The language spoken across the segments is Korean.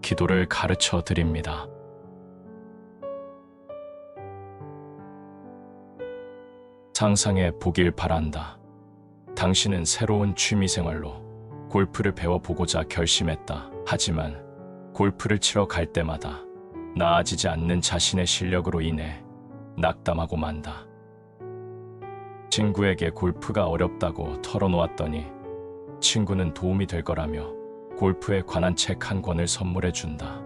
기도를 가르쳐 드립니다. 상상해 보길 바란다. 당신은 새로운 취미생활로 골프를 배워보고자 결심했다. 하지만 골프를 치러 갈 때마다 나아지지 않는 자신의 실력으로 인해 낙담하고 만다. 친구에게 골프가 어렵다고 털어놓았더니 친구는 도움이 될 거라며 골프에 관한 책 한 권을 선물해 준다.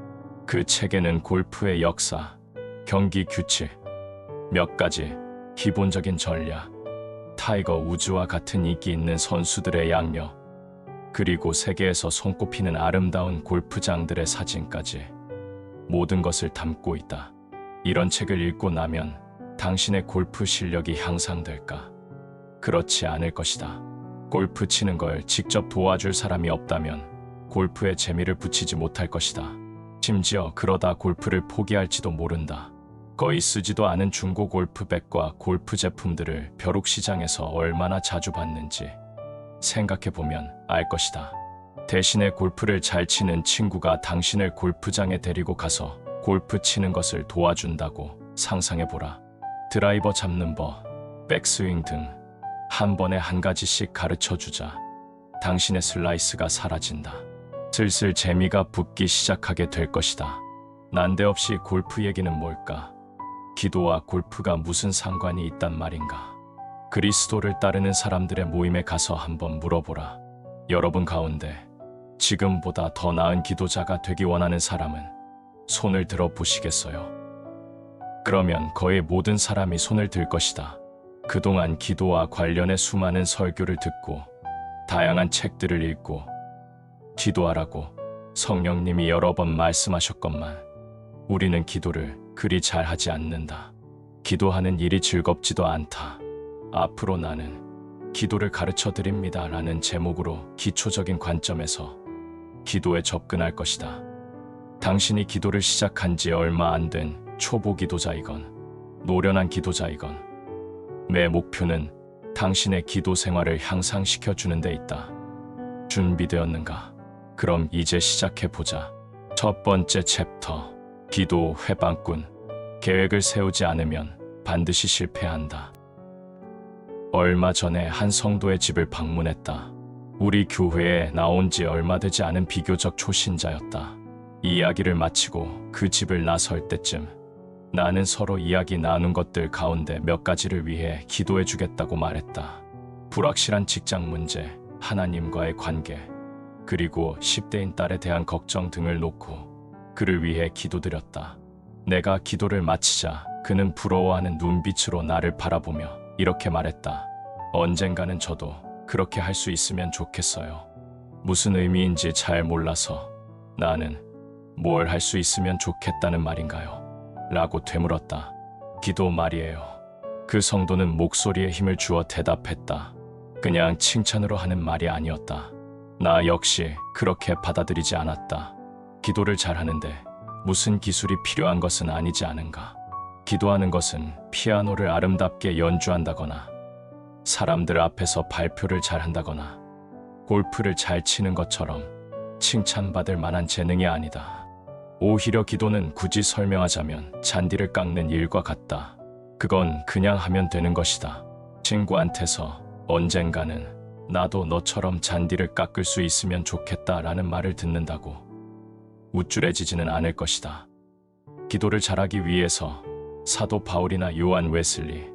그 책에는 골프의 역사, 경기 규칙, 몇 가지 기본적인 전략, 타이거 우즈와 같은 인기 있는 선수들의 양력, 그리고 세계에서 손꼽히는 아름다운 골프장들의 사진까지 모든 것을 담고 있다. 이런 책을 읽고 나면 당신의 골프 실력이 향상될까? 그렇지 않을 것이다. 골프 치는 걸 직접 도와줄 사람이 없다면 골프에 재미를 붙이지 못할 것이다. 심지어 그러다 골프를 포기할지도 모른다. 거의 쓰지도 않은 중고 골프백과 골프 제품들을 벼룩시장에서 얼마나 자주 봤는지 생각해보면 알 것이다. 대신에 골프를 잘 치는 친구가 당신을 골프장에 데리고 가서 골프 치는 것을 도와준다고 상상해보라. 드라이버 잡는 법, 백스윙 등 한 번에 한 가지씩 가르쳐주자 당신의 슬라이스가 사라진다. 슬슬 재미가 붙기 시작하게 될 것이다. 난데없이 골프 얘기는 뭘까? 기도와 골프가 무슨 상관이 있단 말인가? 그리스도를 따르는 사람들의 모임에 가서 한번 물어보라. 여러분 가운데 지금보다 더 나은 기도자가 되기 원하는 사람은 손을 들어 보시겠어요? 그러면 거의 모든 사람이 손을 들 것이다. 그동안 기도와 관련해 수많은 설교를 듣고 다양한 책들을 읽고 기도하라고 성령님이 여러 번 말씀하셨건만 우리는 기도를 그리 잘하지 않는다. 기도하는 일이 즐겁지도 않다. 앞으로 나는 기도를 가르쳐 드립니다 라는 제목으로 기초적인 관점에서 기도에 접근할 것이다. 당신이 기도를 시작한 지 얼마 안 된 초보 기도자이건 노련한 기도자이건 내 목표는 당신의 기도 생활을 향상시켜 주는 데 있다. 준비되었는가? 그럼 이제 시작해보자. 첫 번째 챕터, 기도 회방꾼. 계획을 세우지 않으면 반드시 실패한다. 얼마 전에 한 성도의 집을 방문했다. 우리 교회에 나온 지 얼마 되지 않은 비교적 초신자였다. 이야기를 마치고 그 집을 나설 때쯤 나는 서로 이야기 나눈 것들 가운데 몇 가지를 위해 기도해 주겠다고 말했다. 불확실한 직장 문제, 하나님과의 관계, 그리고 10대인 딸에 대한 걱정 등을 놓고 그를 위해 기도드렸다. 내가 기도를 마치자 그는 부러워하는 눈빛으로 나를 바라보며 이렇게 말했다. 언젠가는 저도 그렇게 할 수 있으면 좋겠어요. 무슨 의미인지 잘 몰라서 나는 뭘 할 수 있으면 좋겠다는 말인가요? 라고 되물었다. 기도 말이에요. 그 성도는 목소리에 힘을 주어 대답했다. 그냥 칭찬으로 하는 말이 아니었다. 나 역시 그렇게 받아들이지 않았다. 기도를 잘하는데 무슨 기술이 필요한 것은 아니지 않은가? 기도하는 것은 피아노를 아름답게 연주한다거나 사람들 앞에서 발표를 잘한다거나 골프를 잘 치는 것처럼 칭찬받을 만한 재능이 아니다. 오히려 기도는 굳이 설명하자면 잔디를 깎는 일과 같다. 그건 그냥 하면 되는 것이다. 친구한테서 언젠가는 나도 너처럼 잔디를 깎을 수 있으면 좋겠다라는 말을 듣는다고 우쭐해지지는 않을 것이다. 기도를 잘하기 위해서 사도 바울이나 요한 웨슬리,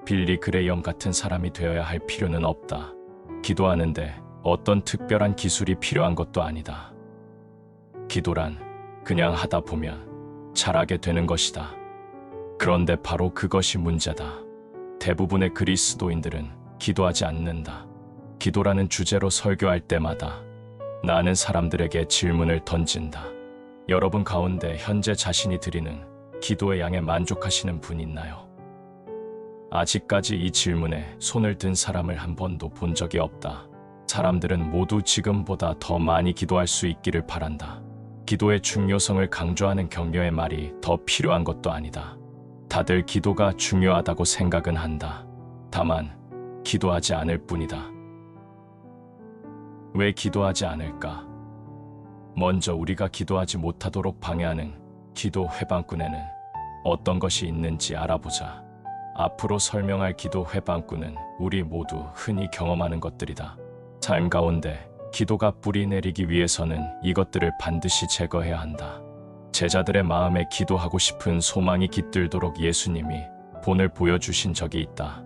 빌리 그레이엄 같은 사람이 되어야 할 필요는 없다. 기도하는데 어떤 특별한 기술이 필요한 것도 아니다. 기도란 그냥 하다 보면 잘하게 되는 것이다. 그런데 바로 그것이 문제다. 대부분의 그리스도인들은 기도하지 않는다. 기도라는 주제로 설교할 때마다 나는 사람들에게 질문을 던진다. 여러분 가운데 현재 자신이 드리는 기도의 양에 만족하시는 분 있나요? 아직까지 이 질문에 손을 든 사람을 한 번도 본 적이 없다. 사람들은 모두 지금보다 더 많이 기도할 수 있기를 바란다. 기도의 중요성을 강조하는 격려의 말이 더 필요한 것도 아니다. 다들 기도가 중요하다고 생각은 한다. 다만 기도하지 않을 뿐이다. 왜 기도하지 않을까? 먼저 우리가 기도하지 못하도록 방해하는 기도 회방꾼에는 어떤 것이 있는지 알아보자. 앞으로 설명할 기도 회방꾼은 우리 모두 흔히 경험하는 것들이다. 삶 가운데 기도가 뿌리 내리기 위해서는 이것들을 반드시 제거해야 한다. 제자들의 마음에 기도하고 싶은 소망이 깃들도록 예수님이 본을 보여주신 적이 있다.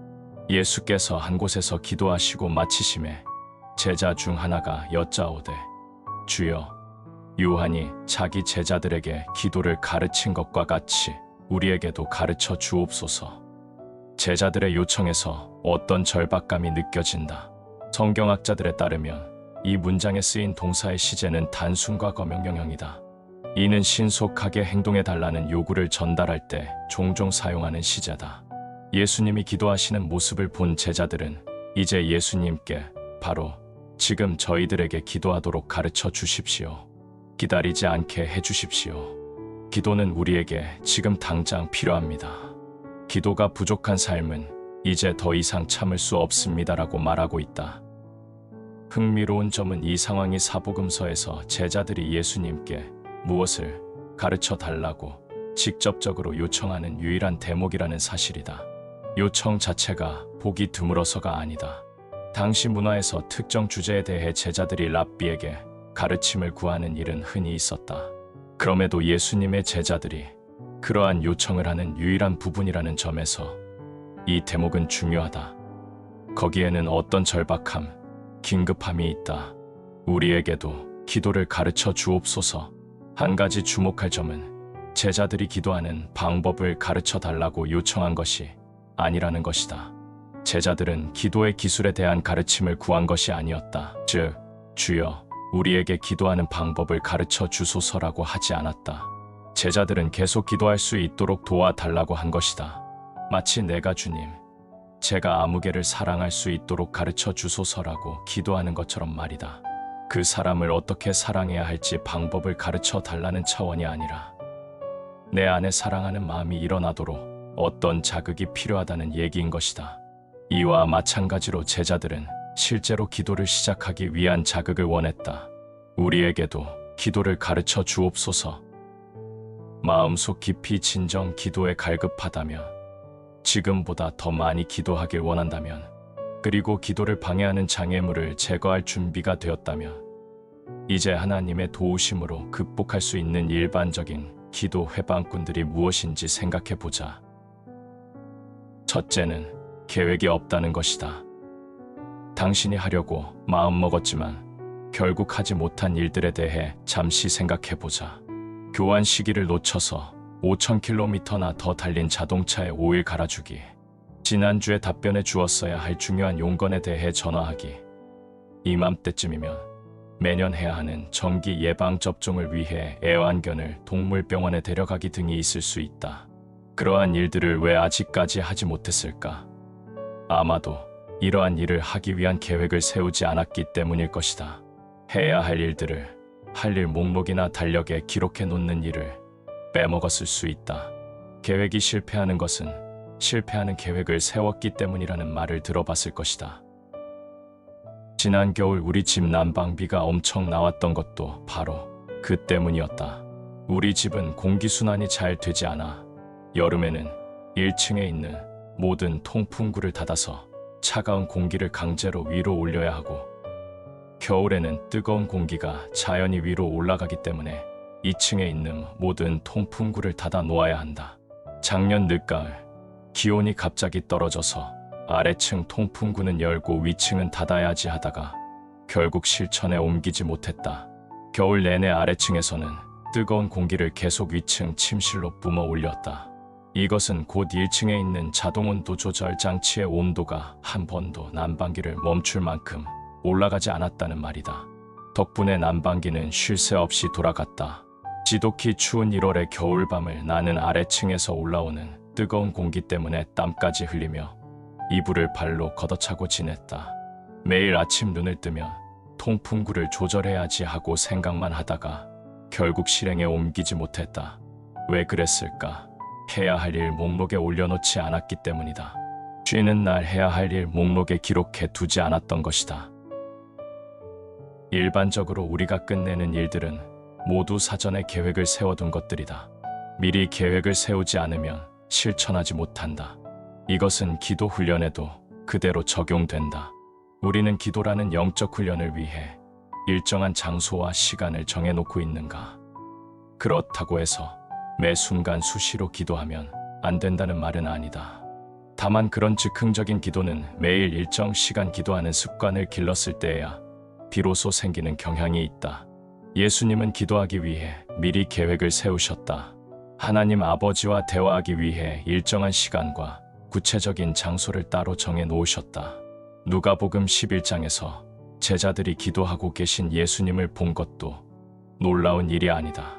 예수께서 한 곳에서 기도하시고 마치심에 제자 중 하나가 여짜오되 주여, 요한이 자기 제자들에게 기도를 가르친 것과 같이 우리에게도 가르쳐 주옵소서. 제자들의 요청에서 어떤 절박감이 느껴진다. 성경학자들에 따르면 이 문장에 쓰인 동사의 시제는 단순과 명령형이다. 이는 신속하게 행동해달라는 요구를 전달할 때 종종 사용하는 시제다. 예수님이 기도하시는 모습을 본 제자들은 이제 예수님께 바로 지금 저희들에게 기도하도록 가르쳐 주십시오. 기다리지 않게 해주십시오. 기도는 우리에게 지금 당장 필요합니다. 기도가 부족한 삶은 이제 더 이상 참을 수 없습니다라고 말하고 있다. 흥미로운 점은 이 상황이 사복음서에서 제자들이 예수님께 무엇을 가르쳐 달라고 직접적으로 요청하는 유일한 대목이라는 사실이다. 요청 자체가 보기 드물어서가 아니다. 당시 문화에서 특정 주제에 대해 제자들이 랍비에게 가르침을 구하는 일은 흔히 있었다. 그럼에도 예수님의 제자들이 그러한 요청을 하는 유일한 부분이라는 점에서 이 대목은 중요하다. 거기에는 어떤 절박함, 긴급함이 있다. 우리에게도 기도를 가르쳐 주옵소서. 한 가지 주목할 점은 제자들이 기도하는 방법을 가르쳐 달라고 요청한 것이 아니라는 것이다. 제자들은 기도의 기술에 대한 가르침을 구한 것이 아니었다. 즉, 주여, 우리에게 기도하는 방법을 가르쳐 주소서라고 하지 않았다. 제자들은 계속 기도할 수 있도록 도와달라고 한 것이다. 마치 내가 주님, 제가 아무개를 사랑할 수 있도록 가르쳐 주소서라고 기도하는 것처럼 말이다. 그 사람을 어떻게 사랑해야 할지 방법을 가르쳐 달라는 차원이 아니라 내 안에 사랑하는 마음이 일어나도록 어떤 자극이 필요하다는 얘기인 것이다. 이와 마찬가지로 제자들은 실제로 기도를 시작하기 위한 자극을 원했다. 우리에게도 기도를 가르쳐 주옵소서. 마음속 깊이 진정 기도에 갈급하다면, 지금보다 더 많이 기도하길 원한다면, 그리고 기도를 방해하는 장애물을 제거할 준비가 되었다면, 이제 하나님의 도우심으로 극복할 수 있는 일반적인 기도 회방꾼들이 무엇인지 생각해 보자. 첫째는 계획이 없다는 것이다. 당신이 하려고 마음먹었지만 결국 하지 못한 일들에 대해 잠시 생각해 보자. 교환 시기를 놓쳐서 5,000km나 더 달린 자동차에 오일 갈아주기, 지난주에 답변해 주었어야 할 중요한 용건에 대해 전화하기, 이맘때쯤이면 매년 해야 하는 정기 예방접종을 위해 애완견을 동물병원에 데려가기 등이 있을 수 있다. 그러한 일들을 왜 아직까지 하지 못했을까? 아마도 이러한 일을 하기 위한 계획을 세우지 않았기 때문일 것이다. 해야 할 일들을 할 일 목록이나 달력에 기록해 놓는 일을 빼먹었을 수 있다. 계획이 실패하는 것은 실패하는 계획을 세웠기 때문이라는 말을 들어봤을 것이다. 지난 겨울 우리 집 난방비가 엄청 나왔던 것도 바로 그 때문이었다. 우리 집은 공기순환이 잘 되지 않아 여름에는 1층에 있는 모든 통풍구를 닫아서 차가운 공기를 강제로 위로 올려야 하고, 겨울에는 뜨거운 공기가 자연히 위로 올라가기 때문에 2층에 있는 모든 통풍구를 닫아 놓아야 한다. 작년 늦가을 기온이 갑자기 떨어져서 아래층 통풍구는 열고 위층은 닫아야지 하다가 결국 실천에 옮기지 못했다. 겨울 내내 아래층에서는 뜨거운 공기를 계속 위층 침실로 뿜어 올렸다. 이것은 곧 1층에 있는 자동온도 조절 장치의 온도가 한 번도 난방기를 멈출 만큼 올라가지 않았다는 말이다. 덕분에 난방기는 쉴 새 없이 돌아갔다. 지독히 추운 1월의 겨울밤을 나는 아래층에서 올라오는 뜨거운 공기 때문에 땀까지 흘리며 이불을 발로 걷어차고 지냈다. 매일 아침 눈을 뜨면 통풍구를 조절해야지 하고 생각만 하다가 결국 실행에 옮기지 못했다. 왜 그랬을까? 해야 할 일 목록에 올려놓지 않았기 때문이다. 쉬는 날 해야 할 일 목록에 기록해 두지 않았던 것이다. 일반적으로 우리가 끝내는 일들은 모두 사전에 계획을 세워둔 것들이다. 미리 계획을 세우지 않으면 실천하지 못한다. 이것은 기도 훈련에도 그대로 적용된다. 우리는 기도라는 영적 훈련을 위해 일정한 장소와 시간을 정해놓고 있는가? 그렇다고 해서 매 순간 수시로 기도하면 안 된다는 말은 아니다. 다만 그런 즉흥적인 기도는 매일 일정 시간 기도하는 습관을 길렀을 때에야 비로소 생기는 경향이 있다. 예수님은 기도하기 위해 미리 계획을 세우셨다. 하나님 아버지와 대화하기 위해 일정한 시간과 구체적인 장소를 따로 정해 놓으셨다. 누가복음 11장에서 제자들이 기도하고 계신 예수님을 본 것도 놀라운 일이 아니다.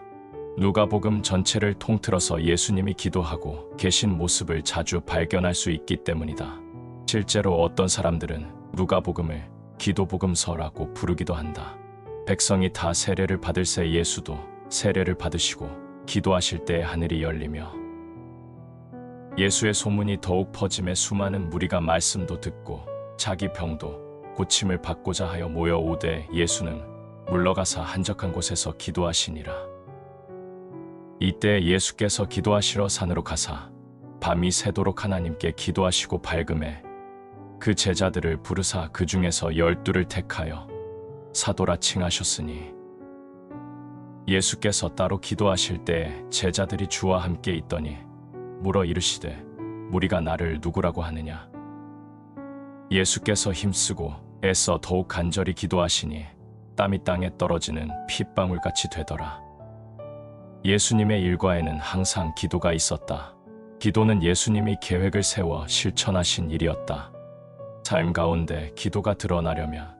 누가복음 전체를 통틀어서 예수님이 기도하고 계신 모습을 자주 발견할 수 있기 때문이다. 실제로 어떤 사람들은 누가복음을 기도복음서라고 부르기도 한다. 백성이 다 세례를 받을 새 예수도 세례를 받으시고 기도하실 때 하늘이 열리며 예수의 소문이 더욱 퍼짐에 수많은 무리가 말씀도 듣고 자기 병도 고침을 받고자 하여 모여오되 예수는 물러가사 한적한 곳에서 기도하시니라. 이때 예수께서 기도하시러 산으로 가사 밤이 새도록 하나님께 기도하시고 밝음에 그 제자들을 부르사 그 중에서 12를 택하여 사도라 칭하셨으니 예수께서 따로 기도하실 때 제자들이 주와 함께 있더니 물어 이르시되 무리가 나를 누구라고 하느냐? 예수께서 힘쓰고 애써 더욱 간절히 기도하시니 땀이 땅에 떨어지는 핏방울같이 되더라. 예수님의 일과에는 항상 기도가 있었다. 기도는 예수님이 계획을 세워 실천하신 일이었다. 삶 가운데 기도가 드러나려면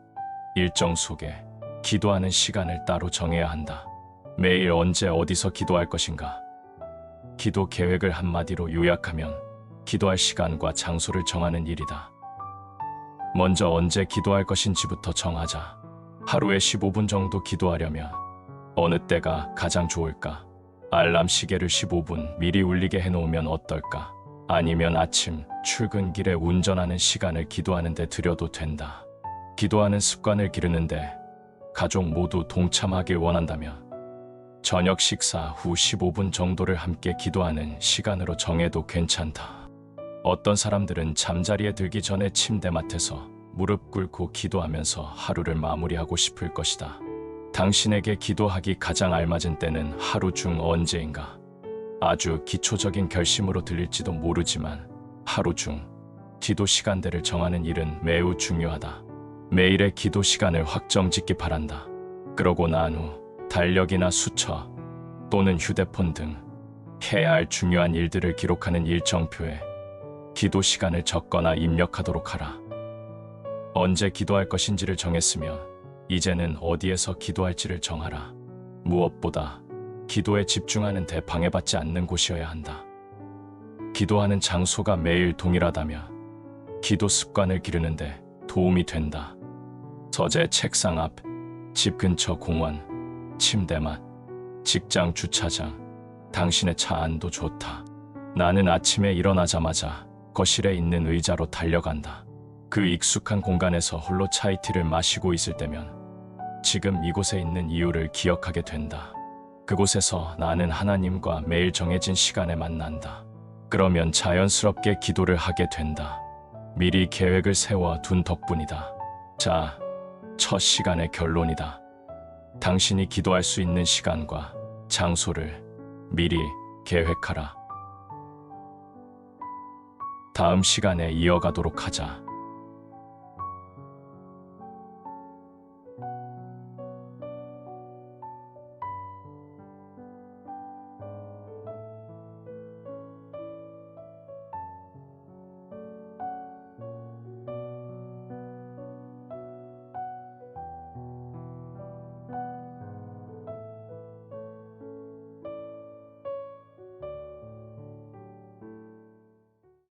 일정 속에 기도하는 시간을 따로 정해야 한다. 매일 언제 어디서 기도할 것인가? 기도 계획을 한마디로 요약하면 기도할 시간과 장소를 정하는 일이다. 먼저 언제 기도할 것인지부터 정하자. 하루에 15분 정도 기도하려면 어느 때가 가장 좋을까? 알람 시계를 15분 미리 울리게 해놓으면 어떨까? 아니면 아침 출근길에 운전하는 시간을 기도하는 데 들여도 된다. 기도하는 습관을 기르는데 가족 모두 동참하길 원한다면 저녁 식사 후 15분 정도를 함께 기도하는 시간으로 정해도 괜찮다. 어떤 사람들은 잠자리에 들기 전에 침대맡에서 무릎 꿇고 기도하면서 하루를 마무리하고 싶을 것이다. 당신에게 기도하기 가장 알맞은 때는 하루 중 언제인가? 아주 기초적인 결심으로 들릴지도 모르지만 하루 중 기도 시간대를 정하는 일은 매우 중요하다. 매일의 기도 시간을 확정짓기 바란다. 그러고 난 후 달력이나 수첩 또는 휴대폰 등 해야 할 중요한 일들을 기록하는 일정표에 기도 시간을 적거나 입력하도록 하라. 언제 기도할 것인지를 정했으면 이제는 어디에서 기도할지를 정하라. 무엇보다 기도에 집중하는 데 방해받지 않는 곳이어야 한다. 기도하는 장소가 매일 동일하다면 기도 습관을 기르는데 도움이 된다. 서재 책상 앞, 집 근처 공원, 침대맡, 직장 주차장, 당신의 차 안도 좋다. 나는 아침에 일어나자마자 거실에 있는 의자로 달려간다. 그 익숙한 공간에서 홀로 차이티를 마시고 있을 때면 지금 이곳에 있는 이유를 기억하게 된다. 그곳에서 나는 하나님과 매일 정해진 시간에 만난다. 그러면 자연스럽게 기도를 하게 된다. 미리 계획을 세워 둔 덕분이다. 자, 첫 시간의 결론이다. 당신이 기도할 수 있는 시간과 장소를 미리 계획하라. 다음 시간에 이어가도록 하자.